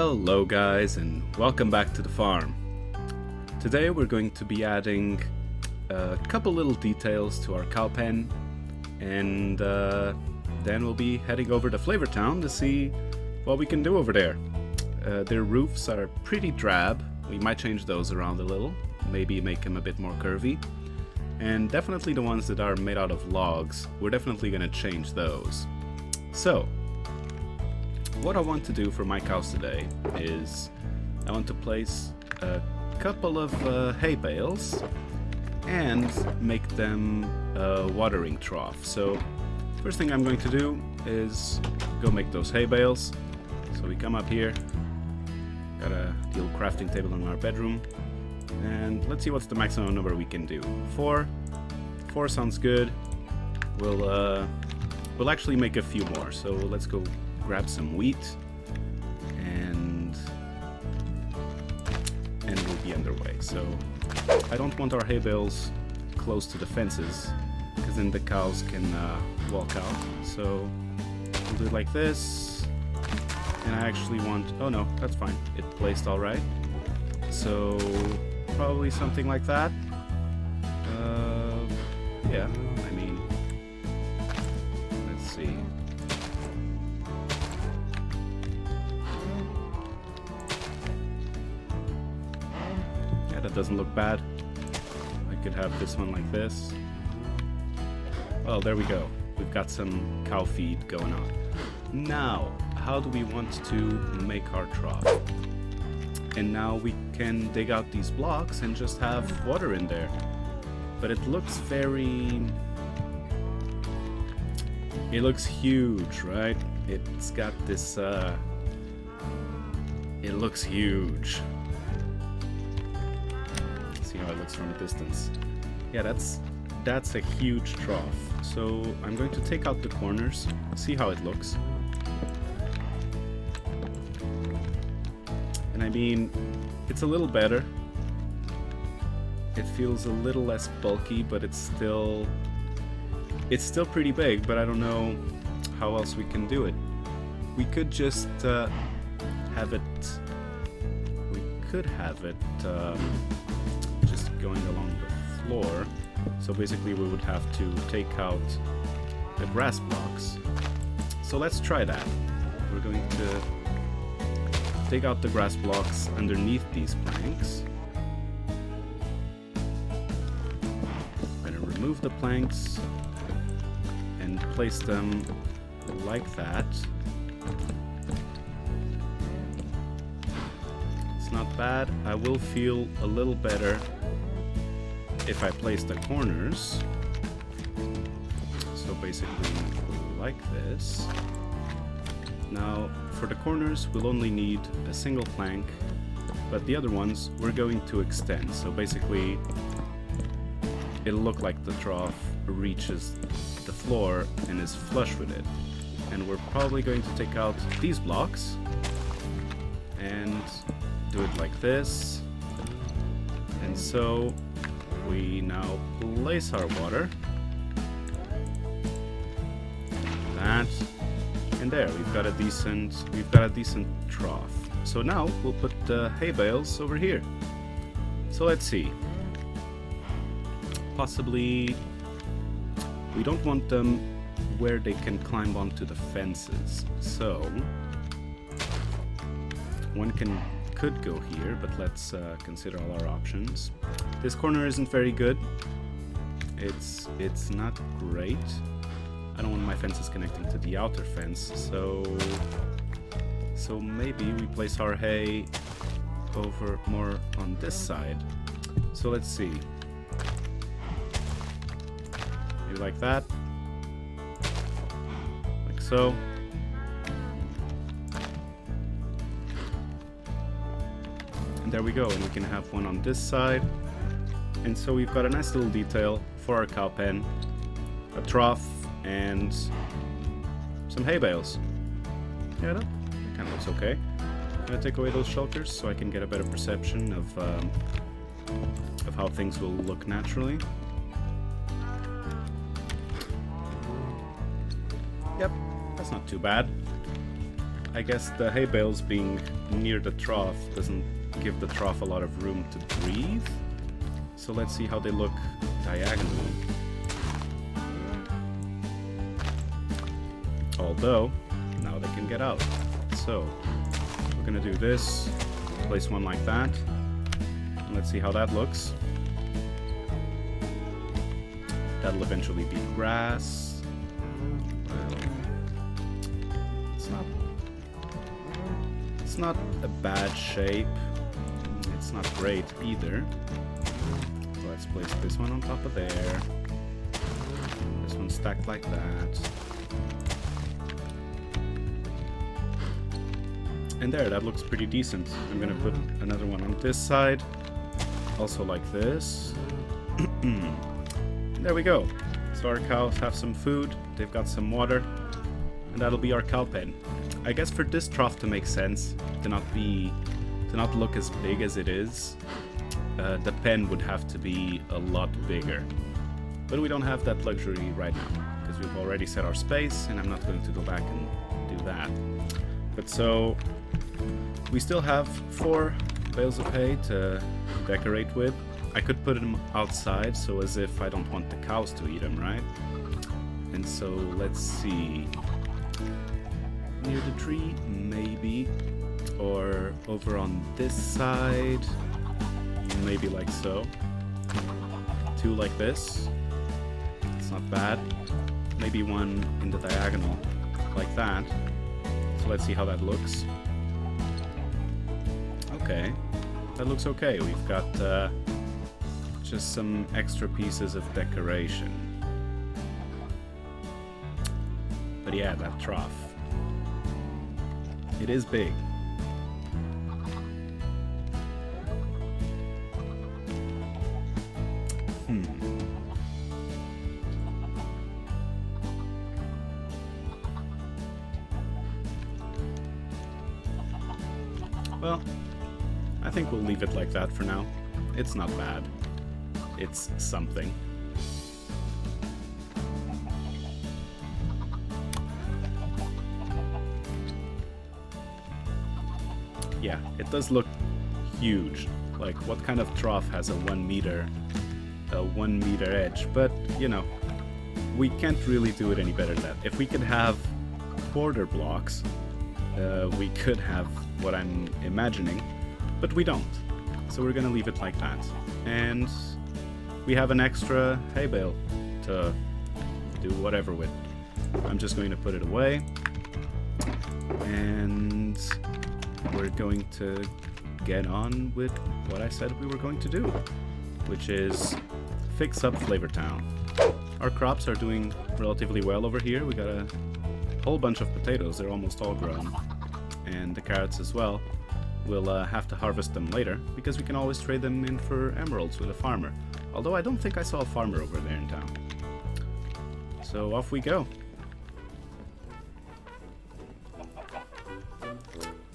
Hello guys, and welcome back to the farm. Today we're going to be adding a couple little details to our cow pen, and then we'll be heading over to Flavor Town to see what we can do over there. Their roofs are pretty drab. We might change those around a little, maybe make them a bit more curvy. And definitely the ones that are made out of logs, we're definitely going to change those. So, what I want to do for my cows today is I want to place a couple of hay bales and make them a watering trough. So first thing I'm going to do is go make those hay bales. So we come up here, got a little crafting table in our bedroom, and let's see what's the maximum number we can do. 4 sounds good. We'll actually make a few more, so let's go grab some wheat and we'll be underway. So I don't want our hay bales close to the fences because then the cows can walk out. So we'll do it like this, and I actually want, oh no, that's fine, it placed all right. So probably something like that. Yeah, I mean, let's see. That doesn't look bad. I could have this one like this. Well, there we go. We've got some cow feed going on. Now, how do we want to make our trough? And now we can dig out these blocks and just have water in there. But it looks very... It looks huge, right? It's got this... It looks huge. See how it looks from a distance. Yeah, that's a huge trough. So I'm going to take out the corners, see how it looks. And I mean, it's a little better. It feels a little less bulky, but it's still pretty big, but I don't know how else we can do it. We could just have it just going along the floor. So basically we would have to take out the grass blocks. So let's try that. We're going to take out the grass blocks underneath these planks. I'm going to remove the planks and place them like that. It's not bad. I will feel a little better if I place the corners. So basically like this. Now for the corners we'll only need a single plank, but the other ones we're going to extend. So basically it'll look like the trough reaches the floor and is flush with it. And we're probably going to take out these blocks and do it like this. And so we now place our water. That, and there we've got a decent trough. So now we'll put the hay bales over here. So let's see. Possibly we don't want them where they can climb onto the fences. So one could go here, but let's consider all our options. This corner isn't very good. It's not great. I don't want my fences connecting to the outer fence, so maybe we place our hay over more on this side. So let's see. Maybe like that. Like so. And there we go, and we can have one on this side. And so we've got a nice little detail for our cow pen, a trough, and some hay bales. Yeah, that kind of looks okay. I'm gonna take away those shelters so I can get a better perception of how things will look naturally. Yep, that's not too bad. I guess the hay bales being near the trough doesn't give the trough a lot of room to breathe. So let's see how they look diagonally. Although, now they can get out. So, we're gonna do this, place one like that, and let's see how that looks. That'll eventually be grass. Well, it's not a bad shape. It's not great either. So let's place this one on top of there. This one stacked like that. And there, that looks pretty decent. I'm gonna put another one on this side. Also like this. There we go. So our cows have some food, they've got some water, and that'll be our cow pen. I guess for this trough to make sense, to not look as big as it is, the pen would have to be a lot bigger. But we don't have that luxury right now, because we've already set our space, and I'm not going to go back and do that. But so, we still have 4 bales of hay to decorate with. I could put them outside, so as if I don't want the cows to eat them, right? And so, let's see. Near the tree, maybe. Or over on this side, maybe like so. 2 like this. It's not bad. Maybe 1 in the diagonal, like that. So let's see how that looks. Okay, that looks okay. We've got just some extra pieces of decoration. But yeah, that trough. It is big. Well, I think we'll leave it like that for now. It's not bad. It's something. Yeah, it does look huge. Like, what kind of trough has a 1 meter edge? But, you know, we can't really do it any better than that. If we could have quarter blocks, we could have what I'm imagining, but we don't. So we're gonna leave it like that. And we have an extra hay bale to do whatever with. I'm just going to put it away. And we're going to get on with what I said we were going to do, which is fix up Flavortown. Our crops are doing relatively well over here. We got a whole bunch of potatoes. They're almost all grown. And the carrots as well. We'll have to harvest them later, because we can always trade them in for emeralds with a farmer. Although I don't think I saw a farmer over there in town. So off we go.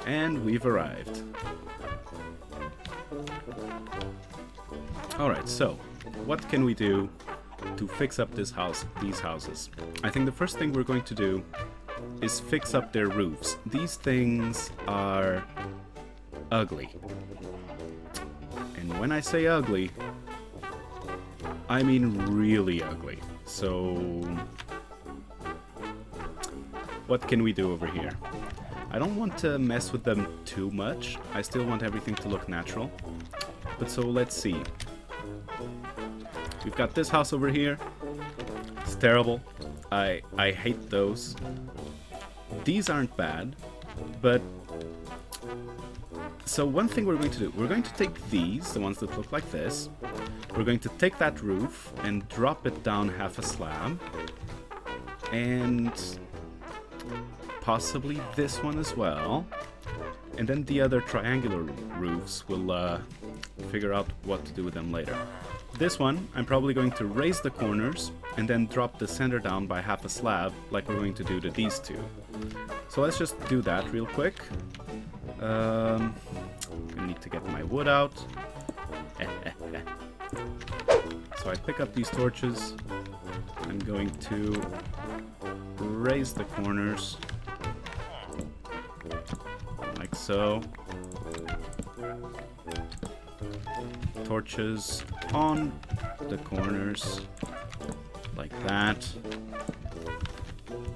And we've arrived. Alright, so what can we do to fix up these houses? I think the first thing we're going to do is fix up their roofs. These things are ugly. And when I say ugly, I mean really ugly. So what can we do over here? I don't want to mess with them too much. I still want everything to look natural. But so let's see. We've got this house over here. It's terrible. I hate those. These aren't bad, but so one thing we're going to do, we're going to take these, the ones that look like this, we're going to take that roof and drop it down half a slab, and possibly this one as well, and then the other triangular roofs, we'll figure out what to do with them later. This one, I'm probably going to raise the corners and then drop the center down by half a slab, like we're going to do to these two. So let's just do that real quick. I need to get my wood out. So I pick up these torches. I'm going to raise the corners. so. Torches on the corners, like that.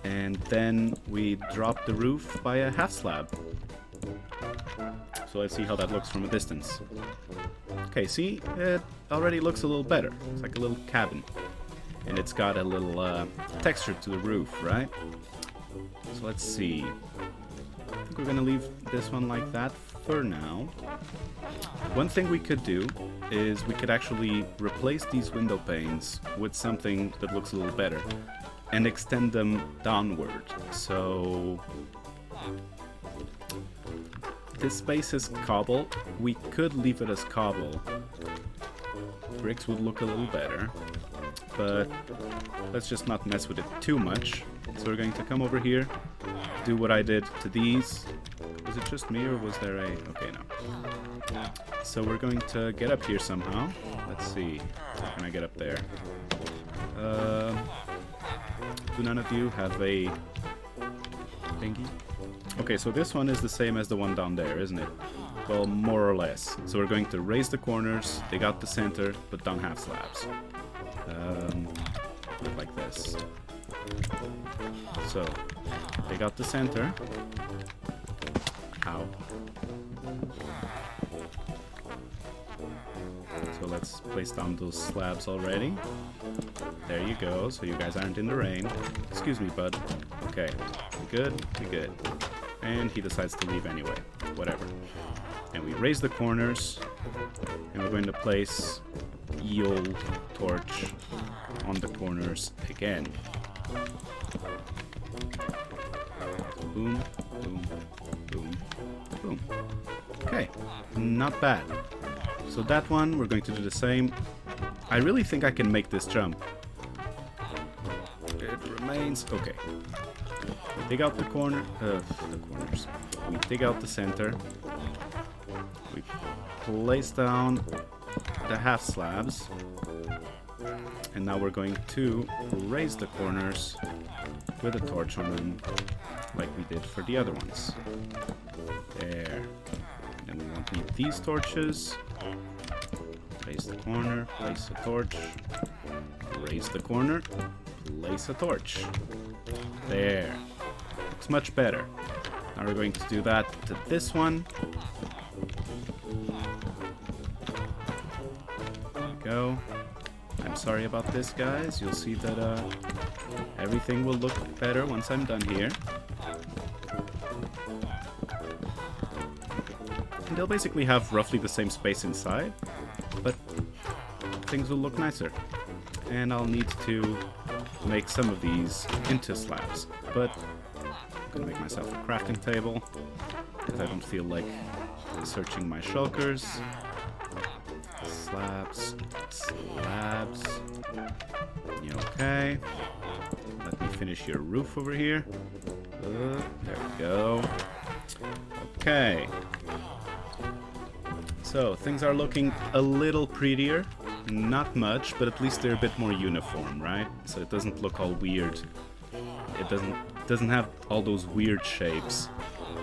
And then we drop the roof by a half slab. So let's see how that looks from a distance. Okay, see? It already looks a little better. It's like a little cabin. And it's got a little texture to the roof, right? So let's see. I think we're gonna leave this one like that for now. One thing we could do is we could actually replace these window panes with something that looks a little better and extend them downward. So this space is cobble. We could leave it as cobble. Bricks would look a little better, but let's just not mess with it too much. So we're going to come over here, do what I did to these. Was it just me or was there a... Okay, no. So we're going to get up here somehow. Let's see. How can I get up there? Do none of you have a thingy? Okay, so this one is the same as the one down there, isn't it? Well, more or less. So we're going to raise the corners, dig out the center, put down half slabs. Like this. So, dig out the center. Ow. So let's place down those slabs already. There you go, so you guys aren't in the rain. Excuse me, bud. Okay, we good? We good. And he decides to leave anyway. Whatever. And we raise the corners, and we're going to place old torch on the corners again. Boom, boom, boom, boom. Okay, not bad. So that one, we're going to do the same. I really think I can make this jump. It remains... Okay. We dig out the corners. We dig out the center. We place down the half slabs. And now we're going to raise the corners with a torch on them, like we did for the other ones. There. And we won't need these torches. Raise the corner, place a torch. Raise the corner, place a torch. There. Looks much better. Now we're going to do that to this one. There we go. I'm sorry about this, guys. You'll see that everything will look better once I'm done here. And they'll basically have roughly the same space inside, but things will look nicer. And I'll need to make some of these into slabs, but I'm gonna make myself a crafting table because I don't feel like searching my shulkers. Slabs, slabs. You okay? Let me finish your roof over here. There we go. Okay. So, things are looking a little prettier. Not much, but at least they're a bit more uniform, right? So it doesn't look all weird. It doesn't have all those weird shapes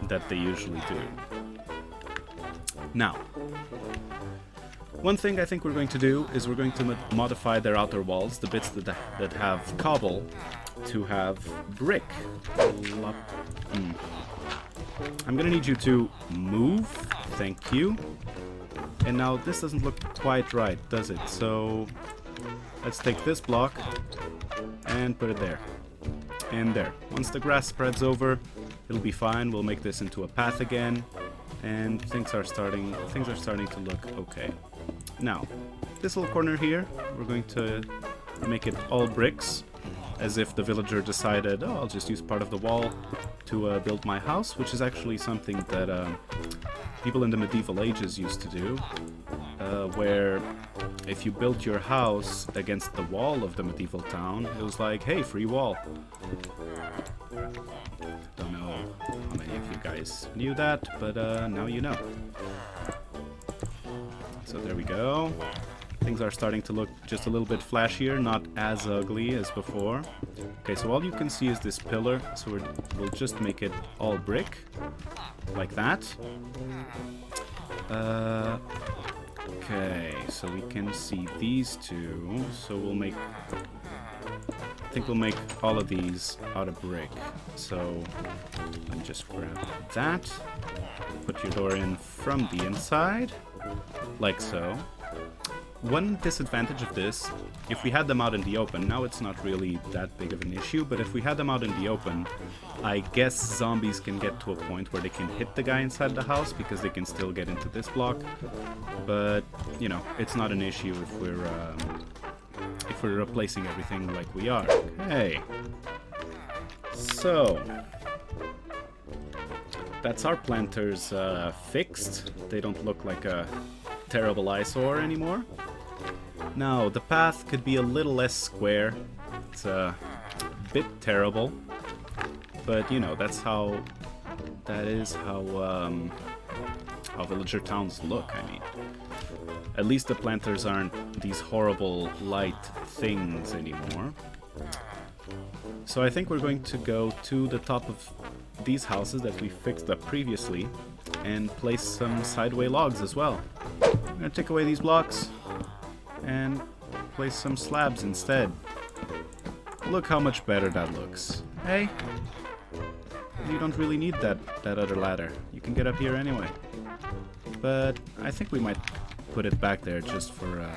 that they usually do. Now, one thing I think we're going to do is we're going to modify their outer walls, the bits that have cobble, to have brick. I'm gonna need you to move. Thank you. And now this doesn't look quite right, does it? So let's take this block and put it there. And there. Once the grass spreads over, it'll be fine. We'll make this into a path again, and things are starting to look okay. Now, this little corner here, we're going to make it all bricks, as if the villager decided, oh, I'll just use part of the wall to build my house, which is actually something that people in the medieval ages used to do, where if you built your house against the wall of the medieval town, it was like, hey, free wall. Don't know how many of you guys knew that, but now you know. So there we go. Things are starting to look just a little bit flashier, not as ugly as before. Okay, so all you can see is this pillar, so we'll just make it all brick. like that. Okay, so we can see these two. So we'll make... I think we'll make all of these out of brick. So let me just grab that. Put your door in from the inside, like so. One disadvantage of this, if we had them out in the open, now it's not really that big of an issue, but if we had them out in the open, I guess zombies can get to a point where they can hit the guy inside the house because they can still get into this block. But, you know, it's not an issue if we're replacing everything like we are. Okay. So that's our planters fixed. They don't look like a terrible eyesore anymore. Now, the path could be a little less square. It's a bit terrible. But, you know, that is how villager towns look, I mean. At least the planters aren't these horrible light things anymore. So I think we're going to go to the top of these houses that we fixed up previously and place some sideway logs as well. I'm gonna take away these blocks and place some slabs instead. Look how much better that looks. Hey, you don't really need that other ladder. You can get up here anyway. But I think we might put it back there just for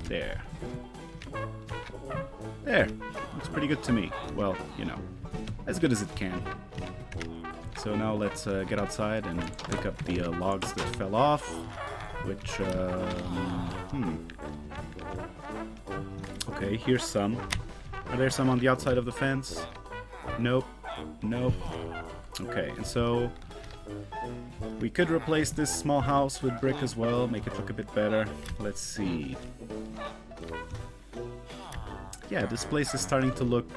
there. There. Looks pretty good to me. Well, you know, as good as it can. So now let's get outside and pick up the logs that fell off, which, okay, here's some. Are there some on the outside of the fence? Nope. Nope. Okay, and so we could replace this small house with brick as well, make it look a bit better. Let's see. Yeah, this place is starting to look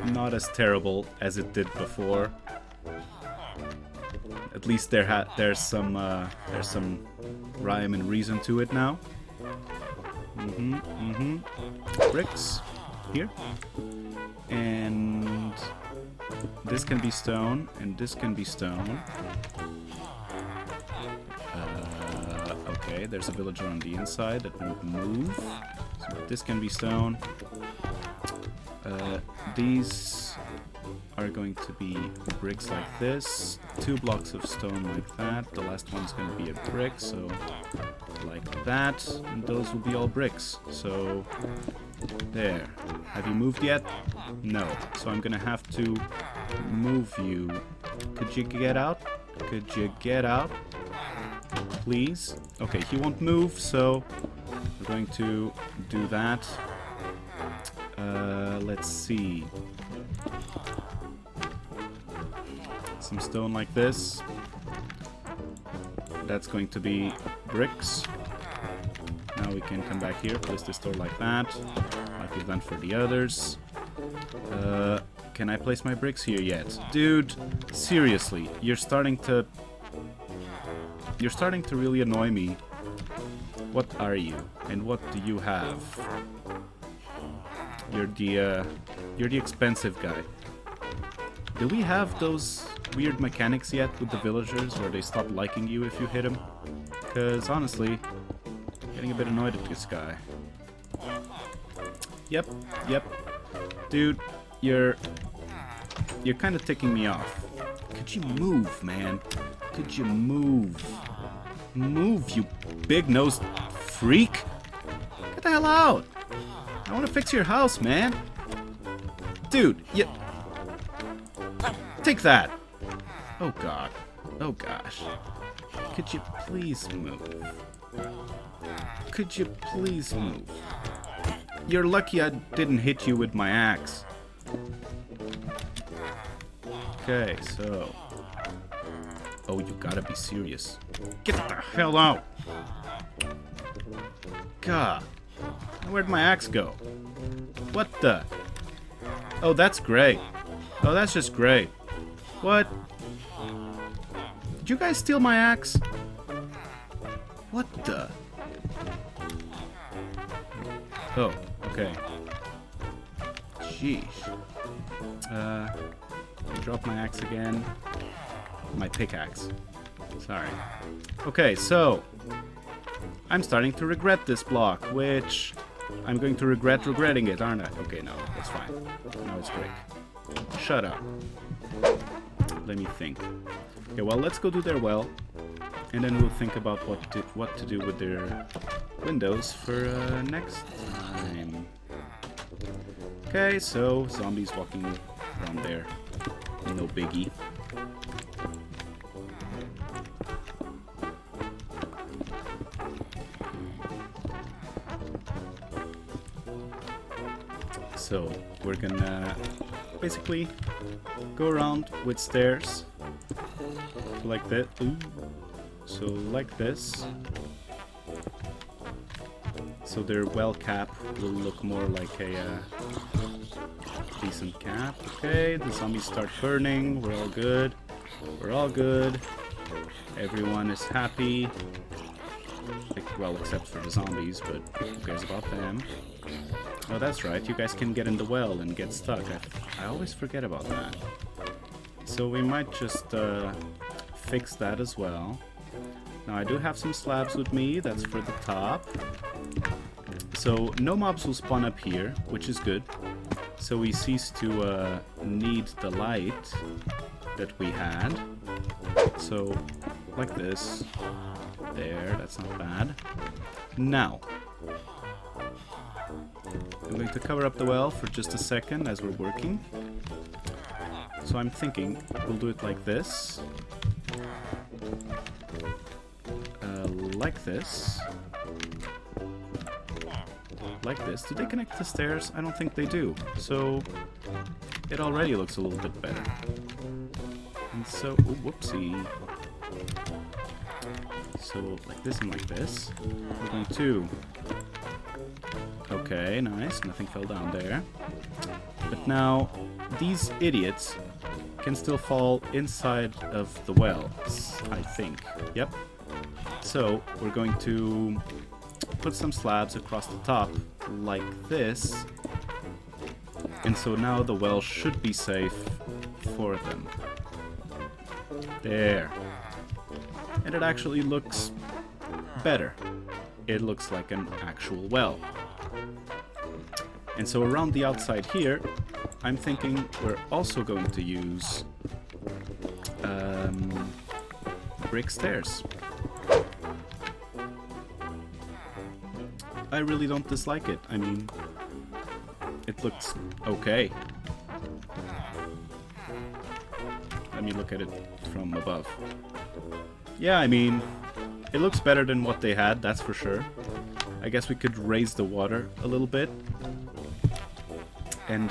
not as terrible as it did before. At least there's some rhyme and reason to it now. Bricks here, and this can be stone, and this can be stone. Okay, there's a villager on the inside that won't move. So this can be stone. These are going to be bricks like this. 2 blocks of stone like that. The last one's going to be a brick, so like that. And those will be all bricks. So there. Have you moved yet? No. So I'm going to have to move you. Could you get out? Could you get out? Please? Okay, he won't move, so we're going to do that. Let's see. Some stone like this. That's going to be bricks. Now we can come back here, place this door like that, like we've done for the others. Can I place my bricks here yet? Dude, seriously, you're starting to really annoy me. What are you? And what do you have? You're the expensive guy. Do we have those weird mechanics yet with the villagers where they stop liking you if you hit them? Because honestly, I'm getting a bit annoyed at this guy. Yep. Dude, you're kind of ticking me off. Could you move, man? Could you move? Move, you big-nosed freak! Get the hell out! I want to fix your house, man. Dude, take that! Oh god. Oh gosh. Could you please move? Could you please move? You're lucky I didn't hit you with my axe. Okay, so... Oh, you gotta be serious. Get the hell out! God. Where'd my axe go? What the? Oh, that's great. Oh, that's just great. What? Did you guys steal my axe? What the? Oh, okay. Sheesh. drop my axe again. My pickaxe. Sorry. Okay, so I'm starting to regret this block, which I'm going to regret regretting it, aren't I? Okay, no, that's fine. Now it's break. Shut up. Let me think. Okay, well, let's go do their well, and then we'll think about what to do with their windows for next time. Okay, so zombies walking around there. No biggie. So we're gonna basically go around with stairs like that. Ooh. So like this. So their well cap will look more like a decent cap. Okay, the zombies start burning. We're all good. We're all good. Everyone is happy. Like, well, except for the zombies, but who cares about them? Oh, that's right. You guys can get in the well and get stuck. I always forget about that. So we might just fix that as well. Now I do have some slabs with me. That's for the top. So no mobs will spawn up here, which is good. So we cease to need the light that we had. So like this. There, that's not bad. Now I'm going to cover up the well for just a second as we're working. So I'm thinking we'll do it like this. Like this. Like this. Do they connect the stairs? I don't think they do. So it already looks a little bit better. And so, oh, whoopsie. So like this and like this. We're going to... Okay, nice. Nothing fell down there. But now, these idiots can still fall inside of the wells, I think. Yep. So, we're going to put some slabs across the top, like this. And so now the well should be safe for them. There. And it actually looks better. It looks like an actual well. And so around the outside here, I'm thinking we're also going to use brick stairs. I really don't dislike it. I mean, it looks okay. Let me look at it from above. Yeah, I mean, it looks better than what they had, that's for sure. I guess we could raise the water a little bit. And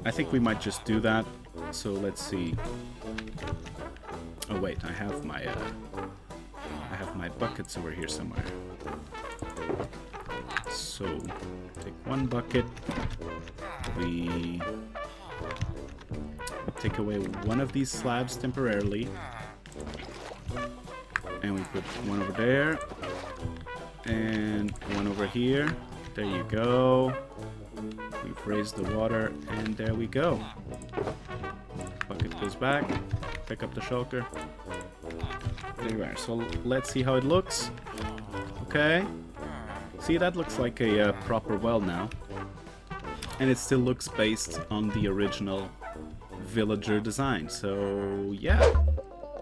I think we might just do that. So let's see. Oh wait, I have my buckets over here somewhere. So take one bucket. We take away one of these slabs temporarily. And we put one over there. And one over here. There you go. We've raised the water, and there we go. Bucket goes back. Pick up the shulker. There you are. So let's see how it looks. Okay. See, that looks like a proper well now. And it still looks based on the original villager design. So, yeah.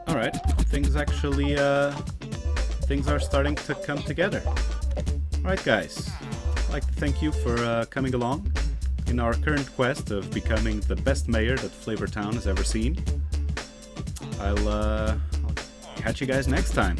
Alright. Things actually, things are starting to come together. Alright, guys. I'd like to thank you for coming along in our current quest of becoming the best mayor that Flavortown has ever seen. I'll catch you guys next time.